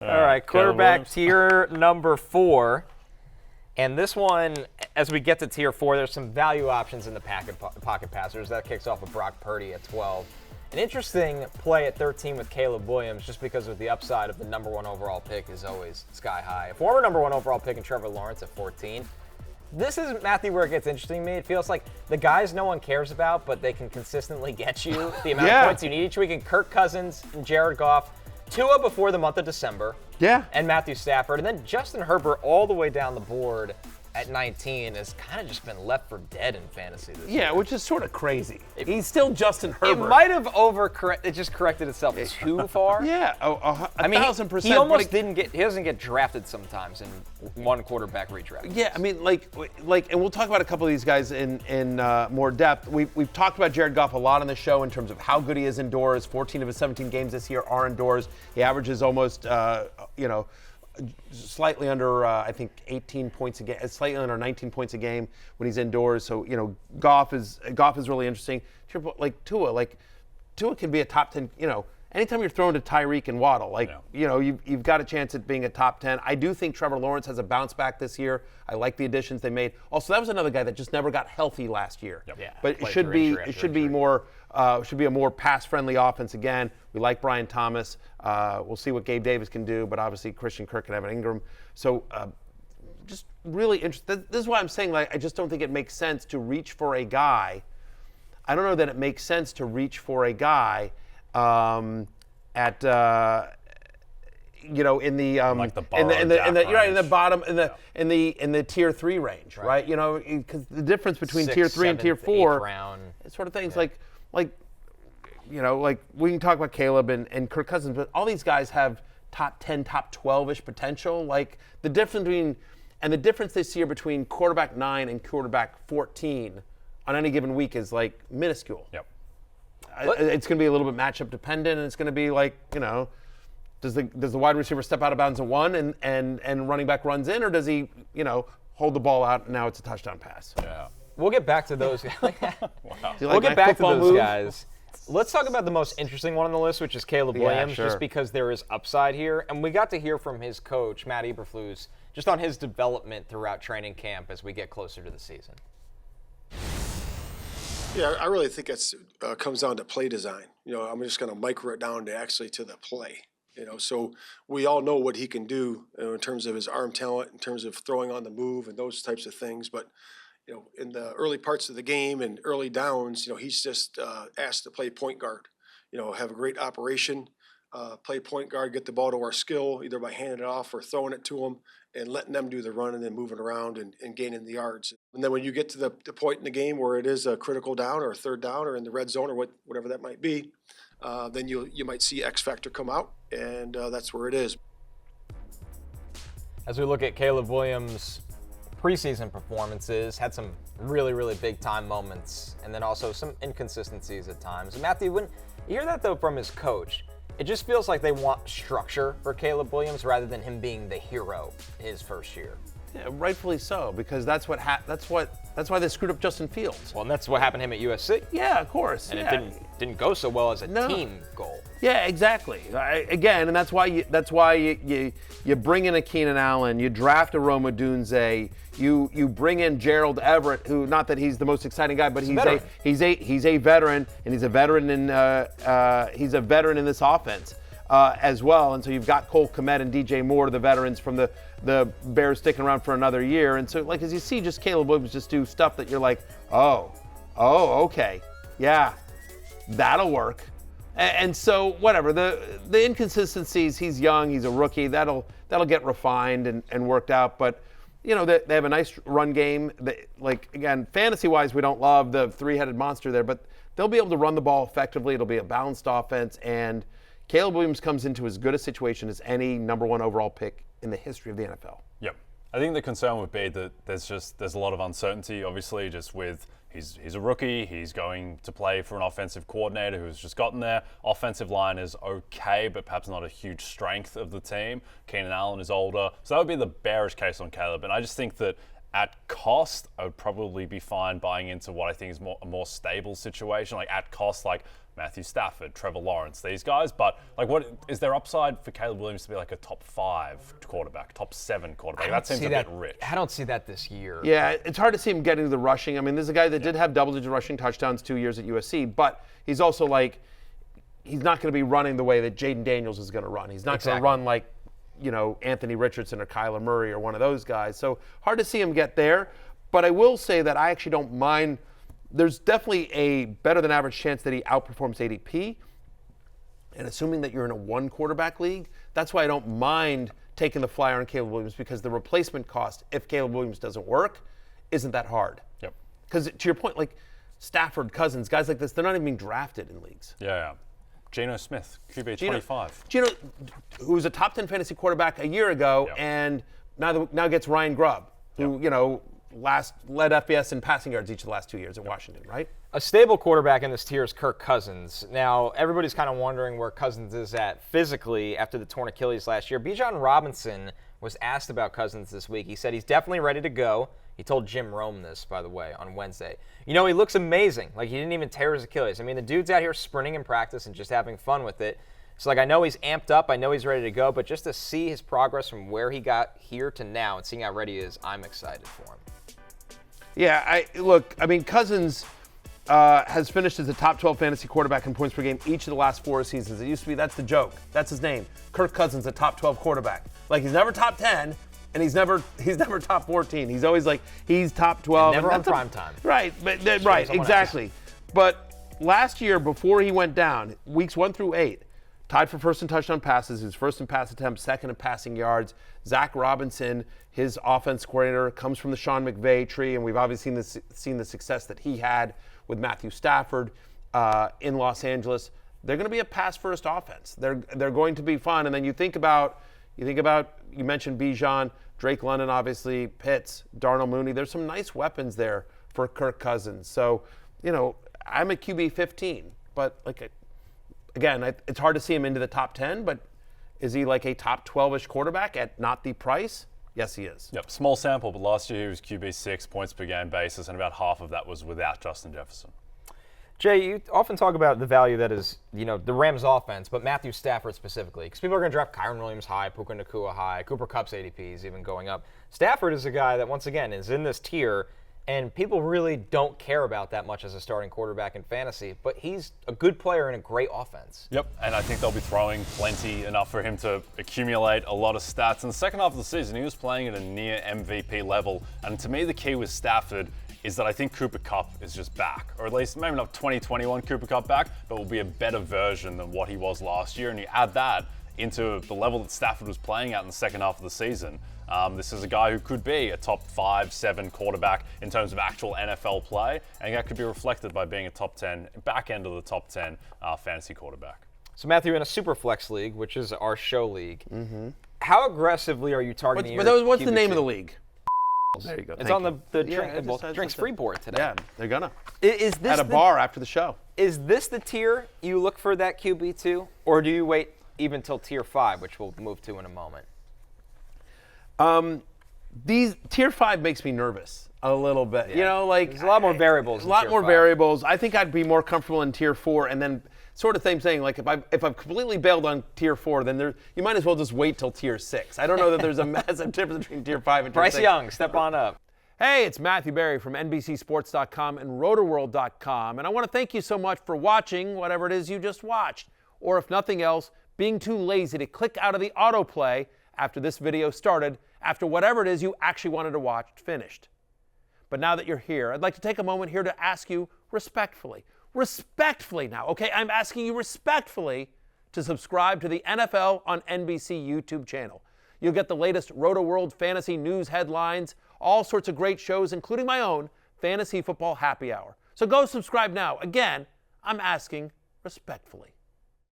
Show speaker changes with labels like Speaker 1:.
Speaker 1: All right, quarterback tier number 4. And this one, as we get to tier 4, there's some value options in the pocket passers. That kicks off with Brock Purdy at 12. An interesting play at 13 with Caleb Williams, just because of the upside of the number 1 overall pick is always sky high. A former number 1 overall pick in Trevor Lawrence at 14. This is, Matthew, where it gets interesting to me. It feels like the guys no one cares about, but they can consistently get you the amount of points you need each week. And Kirk Cousins and Jared Goff, Tua before the month of December.
Speaker 2: Yeah.
Speaker 1: And Matthew Stafford. And then Justin Herbert all the way down the board at 19 has kind of just been left for dead in fantasy this year.
Speaker 2: Yeah, which is sort of crazy. He's still Justin Herbert.
Speaker 1: It might have it just corrected itself too far.
Speaker 2: Yeah, 1,000%.
Speaker 1: He almost he doesn't get drafted sometimes in one quarterback redraft.
Speaker 2: Yeah, I mean, like, and we'll talk about a couple of these guys in more depth. We've talked about Jared Goff a lot on the show in terms of how good he is indoors. 14 of his 17 games this year are indoors. He averages almost, slightly under, I think, 18 points a game, slightly under 19 points a game when he's indoors. So, Goff is really interesting. Tua can be a top 10, anytime you're throwing to Tyreek and Waddle, you've got a chance at being a top 10. I do think Trevor Lawrence has a bounce back this year. I like the additions they made. Also, that was another guy that just never got healthy last year.
Speaker 1: Yep. Yeah,
Speaker 2: but it should be a more pass-friendly offense again. We like Brian Thomas. We'll see what Gabe Davis can do, but obviously Christian Kirk and Evan Ingram. So just really interesting. This is why I'm saying, I just don't think it makes sense to reach for a guy. I don't know that it makes sense to reach for a guy in the tier 3 range, right? Because the difference between
Speaker 1: 6,
Speaker 2: tier 3 and tier 4
Speaker 1: round.
Speaker 2: sort of things like we can talk about Caleb and Kirk Cousins, but all these guys have top 10, top 12-ish potential. Like the difference this year between quarterback 9 and quarterback 14 on any given week is like minuscule.
Speaker 3: Yep.
Speaker 2: It's going to be a little bit matchup dependent, and it's going to be like, does the wide receiver step out of bounds at 1 and running back runs in, or does he, hold the ball out and now it's a touchdown pass?
Speaker 3: Yeah.
Speaker 1: We'll get back to those guys.
Speaker 2: Wow.
Speaker 1: We'll get back to those guys. Let's talk about the most interesting one on the list, which is Caleb Williams,
Speaker 2: sure.
Speaker 1: just because there is upside here. And we got to hear from his coach, Matt Eberflus, just on his development throughout training camp as we get closer to the season.
Speaker 4: Yeah, I really think it comes down to play design. I'm just going to micro it down to the play. So we all know what he can do in terms of his arm talent, in terms of throwing on the move and those types of things. But in the early parts of the game and early downs, he's just asked to play point guard. Have a great operation, play point guard, get the ball to our skill, either by handing it off or throwing it to them and letting them do the running and moving around and gaining the yards. And then when you get to the point in the game where it is a critical down or a third down or in the red zone or whatever that might be, then you might see X factor come out, and that's where it is.
Speaker 1: As we look at Caleb Williams' preseason performances, had some really, really big-time moments, and then also some inconsistencies at times. And Matthew, when you hear that, though, from his coach, it just feels like they want structure for Caleb Williams rather than him being the hero his first year.
Speaker 2: Yeah, rightfully so, because that's why they screwed up Justin Fields.
Speaker 1: Well, and that's what happened to him at USC.
Speaker 2: Yeah, of course.
Speaker 1: And it didn't go so well as a team goal.
Speaker 2: Yeah, exactly. And that's why you bring in a Keenan Allen, you draft a Rome Odunze, you bring in Gerald Everett, who, not that he's the most exciting guy, but he's a veteran, and he's a veteran in this offense as well. And so you've got Cole Kmet and DJ Moore, the veterans from the Bears, sticking around for another year. And so, as you see just Caleb Williams just do stuff that you're like, oh, okay, yeah, that'll work. And so whatever, the inconsistencies, he's young, he's a rookie, that'll get refined and worked out. But they have a nice run game. Again, fantasy-wise, we don't love the three-headed monster there, but they'll be able to run the ball effectively. It'll be a balanced offense, and Caleb Williams comes into as good a situation as any number 1 overall pick in the history of the NFL.
Speaker 3: Yep. I think the concern would be that there's a lot of uncertainty, obviously, just with he's a rookie, he's going to play for an offensive coordinator who's just gotten there. Offensive line is okay, but perhaps not a huge strength of the team. Keenan Allen is older. So that would be the bearish case on Caleb. And I just think that at cost, I would probably be fine buying into what I think is a more stable situation. Like at cost, like Matthew Stafford, Trevor Lawrence, these guys. But like, what is there upside for Caleb Williams to be like a top 5 quarterback, top 7 quarterback? That seems a bit rich.
Speaker 1: I don't see that this year.
Speaker 2: Yeah, it's hard to see him getting to the rushing. I mean, there's a guy that did have double-digit rushing touchdowns 2 years at USC, but he's also like, he's not going to be running the way that Jaden Daniels is going to run. He's not going to run like, Anthony Richardson or Kyler Murray or one of those guys. So hard to see him get there. But I will say that I actually don't mind. There's definitely a better than average chance that he outperforms ADP. And assuming that you're in a 1 quarterback league, that's why I don't mind taking the flyer on Caleb Williams, because the replacement cost, if Caleb Williams doesn't work, isn't that hard.
Speaker 3: Yep.
Speaker 2: Because to your point, like Stafford, Cousins, guys like this, they're not even being drafted in leagues.
Speaker 3: Yeah. Geno Smith, QB 25.
Speaker 2: Geno, who was a top 10 fantasy quarterback a year ago, and now gets Ryan Grubb, who, led FBS in passing yards each of the last 2 years in Washington, right?
Speaker 1: A stable quarterback in this tier is Kirk Cousins. Now, everybody's kind of wondering where Cousins is at physically after the torn Achilles last year. Bijan Robinson was asked about Cousins this week. He said he's definitely ready to go. He told Jim Rome this, by the way, on Wednesday. He looks amazing. Like, he didn't even tear his Achilles. I mean, the dude's out here sprinting in practice and just having fun with it. So, I know he's amped up. I know he's ready to go. But just to see his progress from where he got here to now and seeing how ready he is, I'm excited for him.
Speaker 2: Yeah, Cousins has finished as a top 12 fantasy quarterback in points per game each of the last 4 seasons. It used to be, that's the joke. That's his name. Kirk Cousins, a top 12 quarterback. Like, he's never top 10. And he's never top 14. He's always like, he's top 12.
Speaker 1: And never on Primetime.
Speaker 2: Right, right, exactly. But last year, before he went down, weeks 1 through 8, tied for first in touchdown passes, his first in pass attempts, second in passing yards. Zach Robinson, his offense coordinator, comes from the Sean McVay tree, and we've obviously seen the success that he had with Matthew Stafford in Los Angeles. They're going to be a pass-first offense. They're going to be fun. And then you mentioned Bijan, Drake London, obviously, Pitts, Darnell Mooney. There's some nice weapons there for Kirk Cousins. So, I'm a QB 15, but again, it's hard to see him into the top 10, but is he like a top 12-ish quarterback at not the price? Yes, he is.
Speaker 3: Yep, small sample, but last year he was QB 6 points per game basis, and about half of that was without Justin Jefferson.
Speaker 1: Jay, you often talk about the value that is, the Rams offense, but Matthew Stafford specifically. Because people are going to draft Kyron Williams high, Puka Nacua high, Cooper Kupp's ADP is even going up. Stafford is a guy that, once again, is in this tier, and people really don't care about that much as a starting quarterback in fantasy, but he's a good player in a great offense.
Speaker 3: Yep, and I think they'll be throwing plenty, enough for him to accumulate a lot of stats. In the second half of the season, he was playing at a near MVP level, and to me the key with Stafford is that I think Cooper Kupp is just back, or at least maybe not 2021 Cooper Kupp back, but will be a better version than what he was last year. And you add that into the level that Stafford was playing at in the second half of the season. This is a guy who could be a top 5-7 quarterback in terms of actual NFL play, and that could be reflected by being a top 10, back end of the top 10 fantasy quarterback.
Speaker 1: So Matthew, in a Superflex league, which is our show league, how aggressively are you targeting
Speaker 2: what's the name of the league? There you go.
Speaker 1: It's on the Drinks Free board today.
Speaker 2: Yeah, they're gonna.
Speaker 1: Is this
Speaker 2: at a bar after the show?
Speaker 1: Is this the tier you look for that QB2, or do you wait even till tier 5, which we'll move to in a moment?
Speaker 2: These tier 5 makes me nervous a little bit.
Speaker 1: Yeah. There's a lot more variables.
Speaker 2: A lot more variables. I think I'd be more comfortable in tier 4, and then sort of same thing. Like if I've completely bailed on tier 4, then you might as well just wait till tier 6. I don't know that there's a massive difference between tier 5 and tier 6.
Speaker 1: Bryce Young, step on up.
Speaker 2: Hey, it's Matthew Berry from NBCSports.com and RotoWorld.com, and I want to thank you so much for watching whatever it is you just watched, or if nothing else, being too lazy to click out of the autoplay after this video started, after whatever it is you actually wanted to watch finished. But now that you're here, I'd like to take a moment here to ask you respectfully now, okay? I'm asking you respectfully to subscribe to the NFL on NBC YouTube channel. You'll get the latest Roto World fantasy news headlines, all sorts of great shows, including my own Fantasy Football Happy Hour. So go subscribe now. Again, I'm asking respectfully.